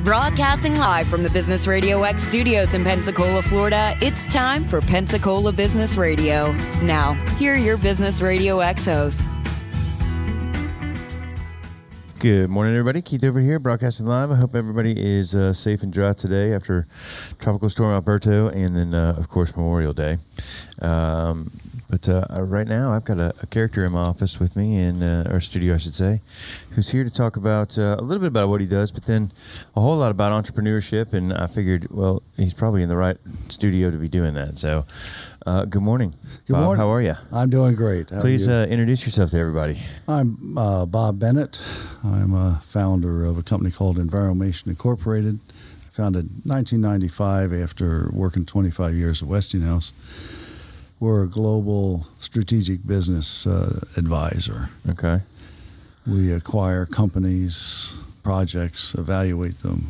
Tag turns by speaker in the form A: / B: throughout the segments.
A: Broadcasting live from the Business Radio X studios in Pensacola, Florida, it's time for Pensacola Business Radio. Now, here are your Business Radio X hosts.
B: Good morning, everybody. Keith over here, broadcasting live. I hope everybody is safe and dry today after Tropical Storm Alberto and then, of course, Memorial Day. But right now, I've got a character in my office with me, in our studio, I should say, who's here to talk about a little bit about what he does, but then a whole lot about entrepreneurship. And I figured, well, he's probably in the right studio to be doing that. So, good morning.
C: Good
B: Bob,
C: morning.
B: how are you?
C: I'm doing great.
B: Please introduce yourself to everybody.
C: I'm Bob Bennett. I'm a founder of a company called Enviromation Incorporated. Founded in 1995 after working 25 years at Westinghouse. We're a global strategic business advisor.
B: Okay.
C: We acquire companies, projects, evaluate them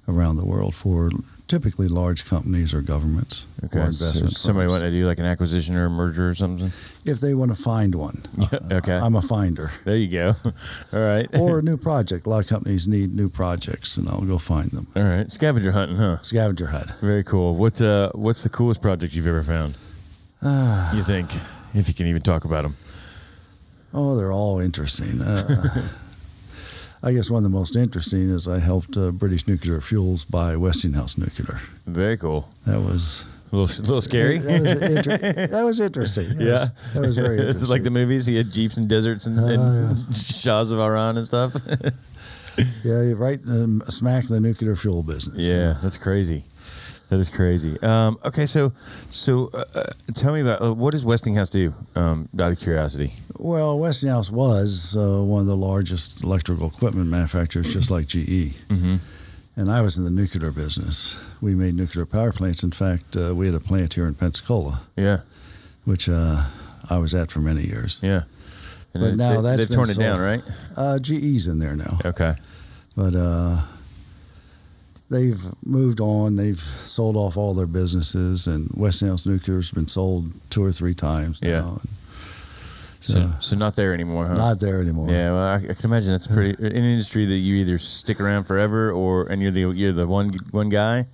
C: around the world for typically large companies or governments.
B: Okay.
C: Or investment
B: So somebody
C: firms.
B: want to do like an acquisition or a merger or something?
C: If they want to find one.
B: Okay.
C: I'm a finder.
B: There you go. All right.
C: Or a new project. A lot of companies need new projects, and I'll go find them.
B: All right. Scavenger hunting, huh?
C: Scavenger hunt.
B: Very cool. What's the coolest project you've ever found? You think, if you can even talk about them?
C: Oh, they're all interesting. I guess one of the most interesting is I helped British Nuclear Fuels buy Westinghouse Nuclear.
B: Very cool.
C: That was
B: A little scary.
C: That was interesting.
B: Yeah.
C: That was very interesting.
B: This is like the movies. He had jeeps and deserts and Shahs of Iran and stuff.
C: Yeah, you're right smack in the nuclear fuel business.
B: Yeah, that's crazy. That is crazy. Okay, so tell me about what does Westinghouse do? Out of curiosity.
C: Well, Westinghouse was one of the largest electrical equipment manufacturers, just like GE.
B: Mm-hmm.
C: And I was in the nuclear business. We made nuclear power plants. In fact, we had a plant here in Pensacola.
B: Yeah.
C: Which I was at for many years.
B: Yeah. And
C: But now
B: they've torn it down, right?
C: GE's in there now.
B: Okay.
C: But they've moved on. They've sold off all their businesses, and Westinghouse Nuclear's been sold 2 or 3 times now.
B: Yeah. So not there anymore, huh?
C: Not there anymore.
B: Yeah, well, I can imagine that's pretty an industry that you either stick around forever, and you're the one guy,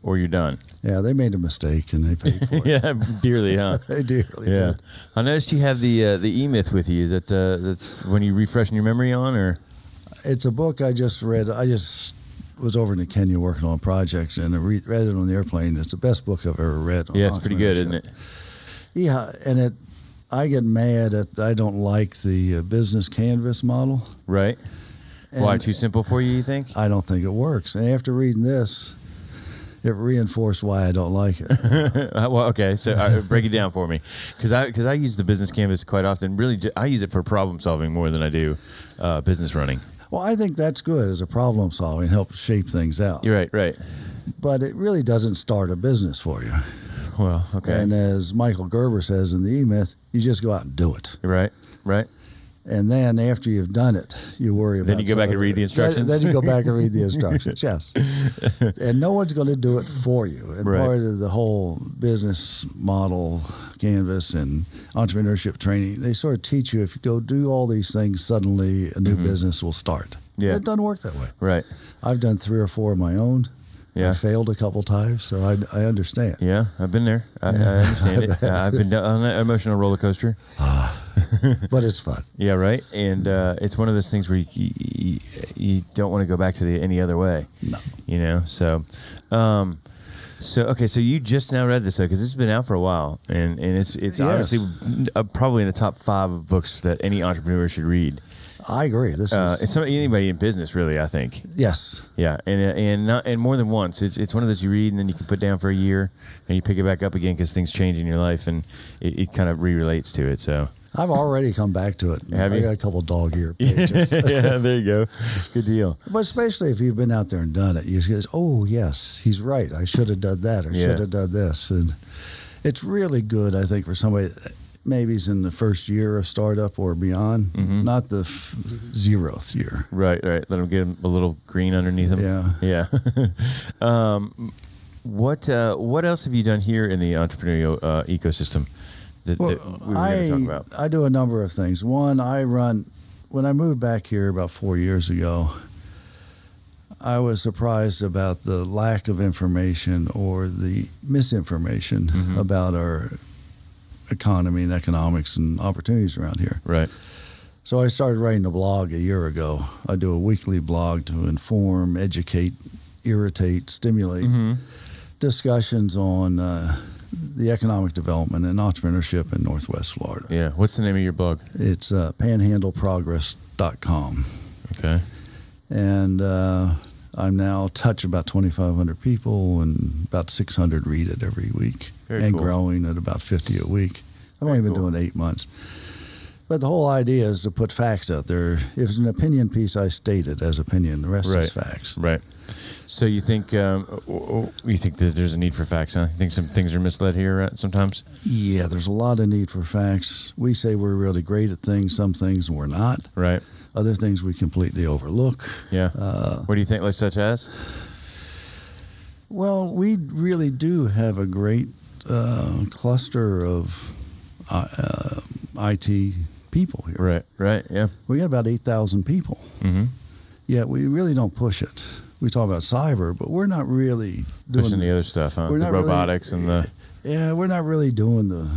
B: or you're done.
C: Yeah, they made a mistake and they paid for it.
B: Yeah, dearly, huh?
C: They dearly
B: Yeah.
C: did.
B: I noticed you have the EMyth with you. Is that that's when you refreshing your memory on, or?
C: It's a book I just read. I just was over in Kenya working on a project, and I read it on the airplane. It's the best book I've ever read. On
B: Yeah, it's pretty good, isn't it?
C: Yeah, and I get mad at I don't like the business canvas model.
B: Right.
C: And
B: Why? Too simple for you think?
C: I don't think it works. And after reading this, it reinforced why I don't like it.
B: Well, okay. So break it down for me, because I use the business canvas quite often. Really, I use it for problem solving more than I do business running.
C: Well, I think that's good as a problem solving, help shape things out.
B: You're right. Right.
C: But it really doesn't start a business for you.
B: Well, okay.
C: And as Michael Gerber says in the EMyth, you just go out and do it.
B: Right. Right.
C: And then after you've done it, you worry about
B: Then you go back and read the instructions?
C: Then you go back and read the instructions, yes. And no one's going to do it for you. And
B: Right.
C: part of the whole business model canvas and entrepreneurship training, they sort of teach you if you go do all these things, suddenly a new business will start.
B: Yeah.
C: It doesn't work that way.
B: Right.
C: I've done 3 or 4 of my own.
B: Yeah.
C: I failed a couple times, so I understand.
B: Yeah, I've been there. I understand it. I've been on that emotional roller coaster.
C: But it's fun.
B: Yeah, right. And it's one of those things where you don't want to go back to any other way.
C: No.
B: You know. So okay. So you just now read this though, because this has been out for a while, and it's
C: Yes.
B: obviously probably in the top 5 of books that any entrepreneur should read.
C: I agree. This is
B: It's anybody in business, really. I think.
C: yes.
B: Yeah, and more than once. It's one of those you read and then you can put down for a year and you pick it back up again because things change in your life and it kind of re-relates to it. So
C: I've already come back to it.
B: Have
C: I
B: you?
C: got a couple dog ear pages.
B: yeah, there you go. Good deal.
C: But especially if you've been out there and done it, you go, oh, yes, he's right. I should have done that or
B: Yeah.
C: should have done this. And it's really good, I think, for somebody that maybe is in the first year of startup or beyond, not the 0th year.
B: Right. Let them get a little green underneath them.
C: Yeah.
B: Yeah. What else have you done here in the entrepreneurial ecosystem that we were going to talk about?
C: I do a number of things. One, when I moved back here about 4 years ago, I was surprised about the lack of information or the misinformation about our economy and economics and opportunities around here.
B: Right.
C: So I started writing a blog a year ago. I do a weekly blog to inform, educate, irritate, stimulate discussions on the economic development and entrepreneurship in Northwest Florida.
B: Yeah. What's the name of your blog?
C: It's panhandleprogress.com.
B: Okay.
C: And I'm now touch about 2,500 people, and about 600 read it every week.
B: Very cool.
C: Growing at about 50 a week. I've only been doing 8 months. But the whole idea is to put facts out there. If it's an opinion piece, I state it as opinion. The rest is facts.
B: Right. So you think that there's a need for facts, huh? You think some things are misled here sometimes?
C: Yeah, there's a lot of need for facts. We say we're really great at things, some things we're not.
B: Right.
C: Other things we completely overlook.
B: Yeah. What do you think, like such as?
C: Well, we really do have a great cluster of IT people here.
B: Right, yeah.
C: We got about 8,000 people.
B: Mm-hmm.
C: Yet we really don't push it. We talk about cyber, but we're not really doing
B: pushing the other stuff, huh?
C: We're
B: the
C: not
B: robotics
C: really,
B: and the...
C: Yeah, we're not really doing the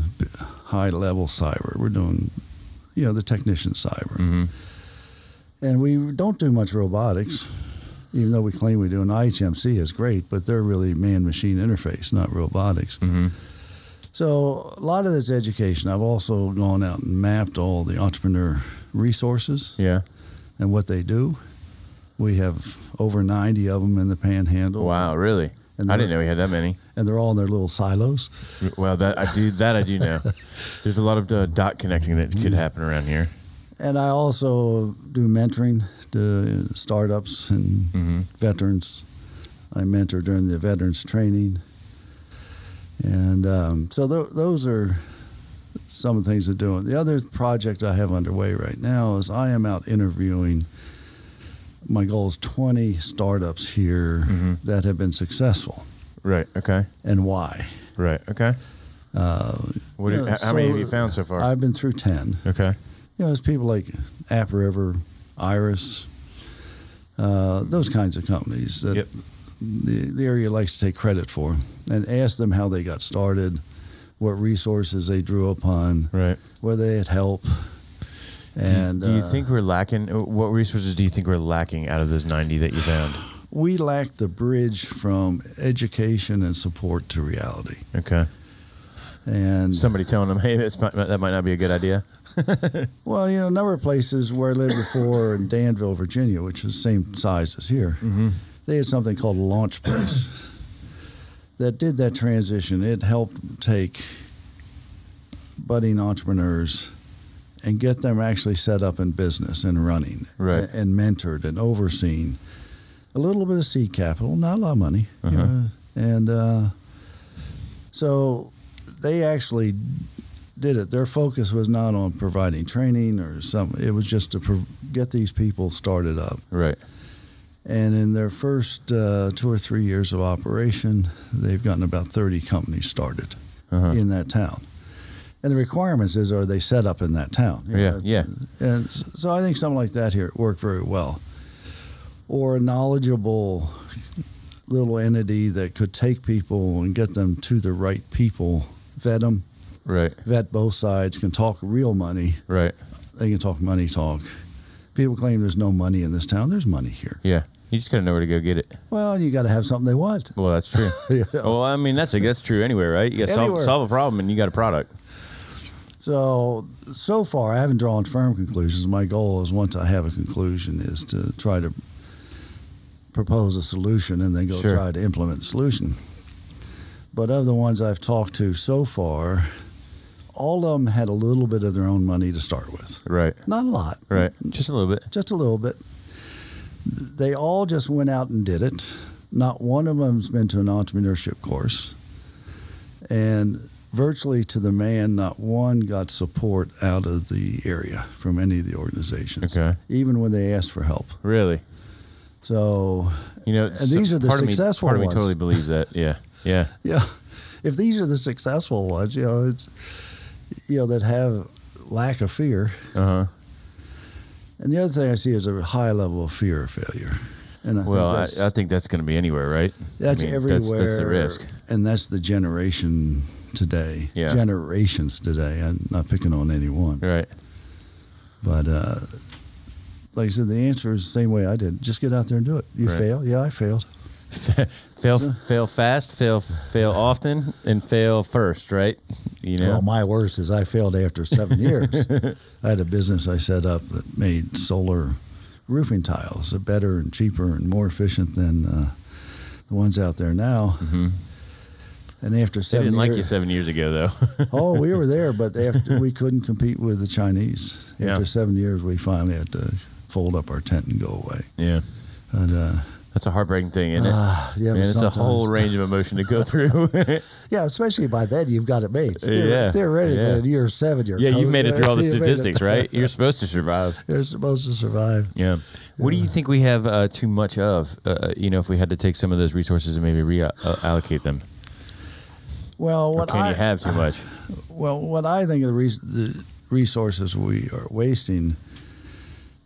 C: high-level cyber. We're doing, the technician cyber.
B: Mm-hmm.
C: And we don't do much robotics, even though we claim we do. And IHMC is great, but they're really man-machine interface, not robotics.
B: Mm-hmm.
C: So a lot of this education. I've also gone out and mapped all the entrepreneur resources and what they do. We have over 90 of them in the Panhandle.
B: Wow, really? I didn't know we had that many.
C: And they're all in their little silos.
B: Well, I do know. There's a lot of dot connecting that could happen around here.
C: And I also do mentoring to startups and veterans. I mentor during the veterans training. And so those are some of the things I'm doing. The other project I have underway right now is I am out interviewing. My goal is 20 startups here that have been successful.
B: Right, okay.
C: And why.
B: Right, okay. How many have you found so far?
C: I've been through 10.
B: Okay.
C: There's people like App River, Iris, those kinds of companies that the area likes to take credit for, and ask them how they got started, what resources they drew upon,
B: right,
C: where they had help. And
B: do you think we're lacking? What resources do you think we're lacking out of those 90 that you found?
C: We lack the bridge from education and support to reality.
B: Okay.
C: And
B: somebody telling them, hey, that might not be a good idea.
C: Well, a number of places where I lived before in Danville, Virginia, which is the same size as here, they had something called a launch place that did that transition. It helped take budding entrepreneurs and get them actually set up in business and running,
B: right,
C: and mentored and overseen. A little bit of seed capital, not a lot of money. And so they actually did it. Their focus was not on providing training or something. It was just to get these people started up.
B: Right.
C: And in their first 2 or 3 years of operation, they've gotten about 30 companies started in that town. And the requirements are they set up in that town.
B: Yeah.
C: And so I think something like that here worked very well. Or a knowledgeable little entity that could take people and get them to the right people, vet them,
B: right,
C: vet both sides, can talk real money.
B: Right.
C: They can talk money talk. People claim there's no money in this town. There's money here.
B: Yeah. You just got to know where to go get it.
C: Well, you got to have something they want.
B: Well, that's true. Well, I mean, that's true anywhere, right? You got to solve a problem and you got a product.
C: So far, I haven't drawn firm conclusions. My goal is once I have a conclusion is to try to propose a solution and then go try to implement the solution. But of the ones I've talked to so far, all of them had a little bit of their own money to start with.
B: Right.
C: Not a lot.
B: Right. Just a little bit.
C: Just a little bit. They all just went out and did it. Not one of them's been to an entrepreneurship course. And virtually to the man, not one got support out of the area from any of the organizations.
B: Okay.
C: Even when they asked for help.
B: Really?
C: So, and these are the successful ones.
B: Part of me totally believes that. Yeah. Yeah.
C: Yeah. If these are the successful ones, it's, that have lack of fear.
B: Uh-huh.
C: And the other thing I see is a high level of fear of failure. And
B: I think that's going to be anywhere, right?
C: That's everywhere.
B: That's the risk.
C: And that's the generation today.
B: Yeah.
C: Generations today. I'm not picking on anyone.
B: Right.
C: But like I said, the answer is the same way I did. Just get out there and do it. You fail? Yeah, I failed.
B: Fail fast, fail often, and fail first, right?
C: Well, my worst is I failed after 7 years. I had a business I set up that made solar roofing tiles better and cheaper and more efficient than the ones out there now. Mm-hmm. And after 7 years... They didn't
B: like you 7 years ago, though.
C: Oh, we were there, but after we couldn't compete with the Chinese. After 7 years, we finally had to fold up our tent and go away.
B: Yeah.
C: And,
B: that's a heartbreaking thing, isn't it?
C: Yeah,
B: it's a whole range of emotion to go through.
C: Yeah, especially by then you've got it made.
B: Theoretically,
C: in year 7,
B: you've made it through all the statistics, right? You're supposed to survive.
C: You're supposed to survive.
B: Yeah. What do you think we have too much of? If we had to take some of those resources and maybe reallocate them.
C: Well,
B: you have too much?
C: Well, what I think of the resources we are wasting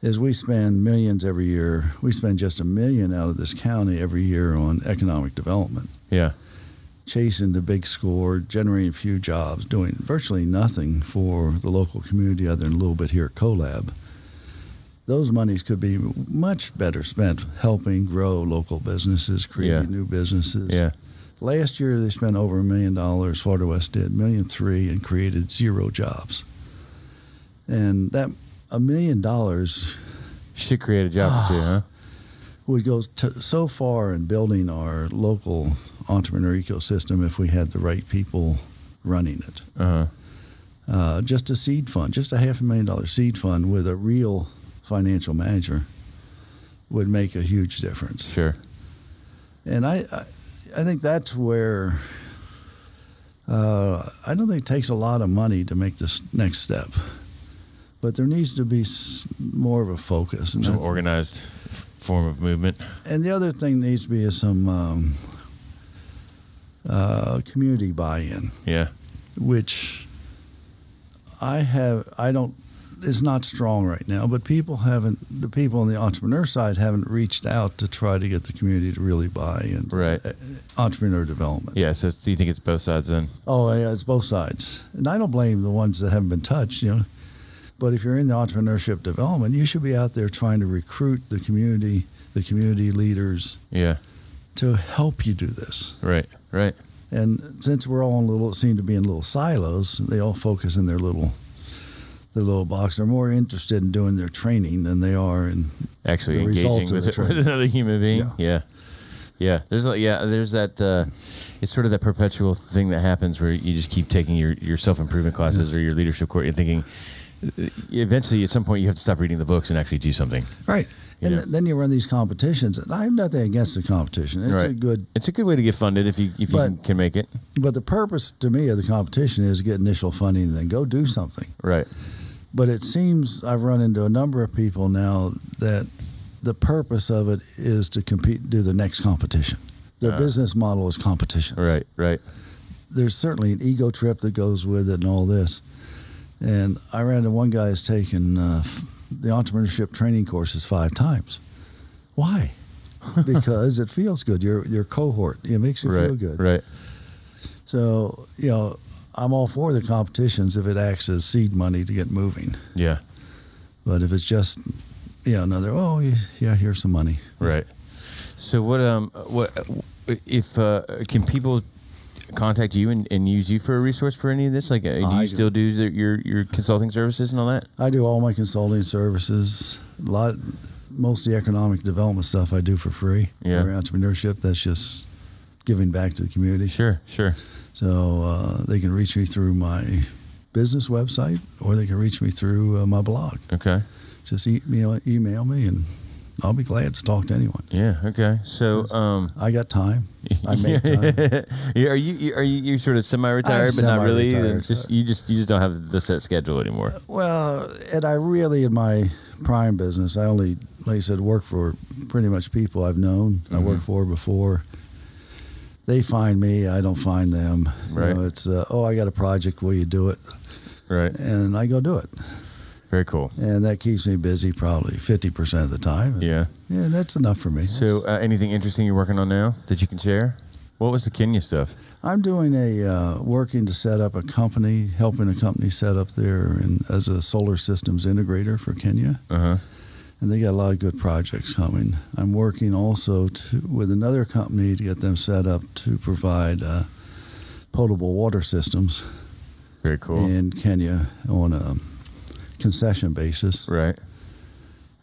C: is we spend millions every year. We spend just $1 million out of this county every year on economic development.
B: Yeah.
C: Chasing the big score, generating a few jobs, doing virtually nothing for the local community other than a little bit here at CoLab. Those monies could be much better spent helping grow local businesses, creating new businesses.
B: Yeah.
C: Last year they spent over $1 million, Florida West did, $1.3 million, and created 0 jobs. And that $1 million
B: should create a job or two, huh?
C: Would go so far in building our local entrepreneur ecosystem if we had the right people running it. Uh-huh. Just a seed fund, just a $500,000 seed fund with a real financial manager would make a huge difference.
B: Sure.
C: And I think that's where I don't think it takes a lot of money to make this next step. But there needs to be more of a focus. And
B: some organized form of movement. And
C: the other thing needs to be is some community buy-in.
B: Yeah.
C: Which it's not strong right now, but the people on the entrepreneur side haven't reached out to try to get the community to really buy in.
B: Right.
C: Entrepreneur development.
B: Yeah, so do you think it's both sides then?
C: Oh, yeah, it's both sides. And I don't blame the ones that haven't been touched, But if you're in the entrepreneurship development, you should be out there trying to recruit the community leaders to help you do this.
B: Right.
C: And since we're all seem to be in little silos, they all focus in their little box. They're more interested in doing their training than they are in
B: actually
C: the
B: engaging with another human being. Yeah. There's that. It's sort of that perpetual thing that happens where you just keep taking your self-improvement classes or your leadership course. You're thinking, eventually, at some point, you have to stop reading the books and actually do something.
C: Right. And then you run these competitions. And I have nothing against the competition. It's a good
B: way to get funded if you can make it.
C: But the purpose to me of the competition is to get initial funding and then go do something.
B: Right.
C: But it seems I've run into a number of people now that the purpose of it is to compete, do the next competition. Their business model is competitions.
B: Right.
C: There's certainly an ego trip that goes with it and all this. And I ran into one guy who's taken the entrepreneurship training courses 5 times. Why? Because it feels good. Your cohort. It makes you feel good.
B: Right.
C: So, I'm all for the competitions if it acts as seed money to get moving.
B: Yeah.
C: But if it's just, another, here's some money.
B: Right. So what if can people contact you and use you for a resource for any of this? Like, do you still do your consulting services and all that?
C: I do all my consulting services. Most of the economic development stuff I do for free.
B: Yeah.
C: For entrepreneurship, that's just giving back to the community.
B: Sure.
C: So they can reach me through my business website, or they can reach me through my blog.
B: Okay.
C: Just email me, and I'll be glad to talk to anyone.
B: Yeah. Okay. So
C: I got time. I make time.
B: Are you sort of semi-retired, but not really? You just don't have the set schedule anymore.
C: Well, and I really, in my prime business, I only, like I said, work for pretty much people I've known. I worked for before. They find me. I don't find them.
B: Right.
C: It's I got a project. Will you do it?
B: Right.
C: And I go do it.
B: Very cool.
C: And that keeps me busy probably 50% of the time.
B: Yeah.
C: Yeah, that's enough for me.
B: So anything interesting you're working on now that you can share? What was the Kenya stuff?
C: I'm doing working to set up a company, helping a company set up there as a solar systems integrator for Kenya.
B: Uh-huh.
C: And they got a lot of good projects coming. I'm working also with another company to get them set up to provide potable water systems.
B: Very cool.
C: In Kenya on a concession basis.
B: Right.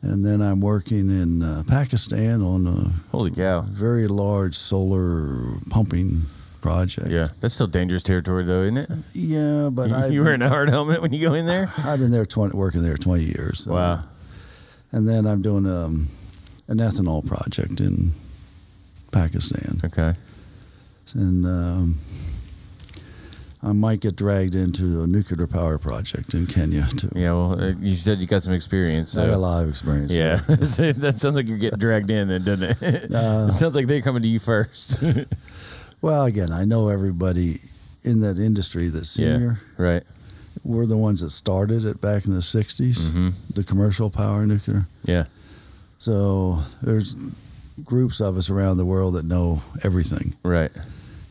C: And then I'm working in Pakistan on a
B: Holy cow.
C: very large solar pumping project.
B: Yeah. That's still dangerous territory, though, isn't it?
C: Yeah, but
B: you wearing a hard helmet when you go in there?
C: I've been there working there 20 years.
B: Wow.
C: And then I'm doing an ethanol project in Pakistan.
B: Okay.
C: And I might get dragged into a nuclear power project in Kenya, too.
B: Yeah, well, you said you got some experience. So.
C: I got a lot of experience.
B: Yeah. That sounds like you're getting dragged in then, doesn't it? It sounds like they're coming to you first.
C: Well, again, I know everybody in that industry that's senior.
B: Yeah, right.
C: We're the ones that started it back in the 60s, the commercial power nuclear.
B: Yeah.
C: So there's groups of us around the world that know everything.
B: Right.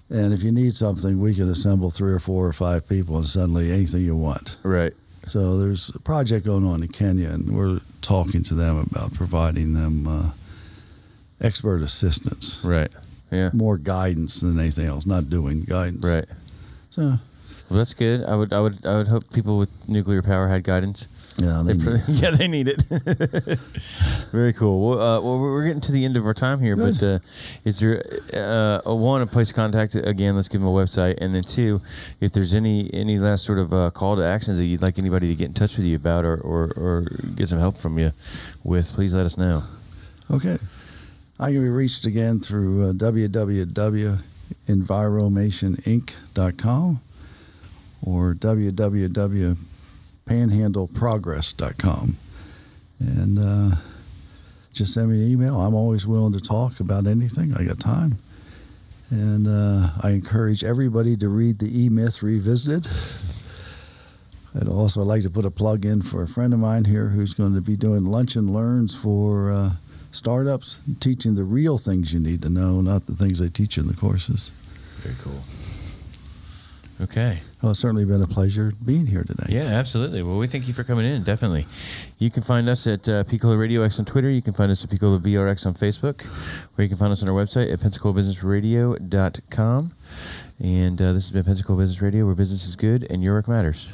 C: And if you need something, we can assemble 3 or 4 or 5 people and suddenly anything you want.
B: Right.
C: So there's a project going on in Kenya, and we're talking to them about providing them expert assistance.
B: Right. Yeah.
C: More guidance than anything else, not doing guidance.
B: Right.
C: So
B: well, that's good. I would hope people with nuclear power had guidance.
C: Yeah,
B: they need it. Very cool. Well, we're getting to the end of our time here,
C: Good.
B: but is there one, a place to contact? Again, let's give them a website, and then 2, if there's any last sort of call to actions that you'd like anybody to get in touch with you about or get some help from you with, please let us know.
C: Okay. I can be reached again through www.enviromationinc.com or www.panhandleprogress.com. And just send me an email. I'm always willing to talk about anything. I got time. And I encourage everybody to read the EMyth Revisited. I'd also like to put a plug in for a friend of mine here who's going to be doing lunch and learns for startups, teaching the real things you need to know, not the things they teach you in the courses.
B: Very cool. Okay.
C: Well, it's certainly been a pleasure being here today.
B: Yeah, absolutely. Well, we thank you for coming in, definitely. You can find us at Pensacola RadioX on Twitter. You can find us at Pensacola VRX on Facebook, or you can find us on our website at PensacolaBusinessRadio.com. And this has been Pensacola Business Radio, where business is good and your work matters.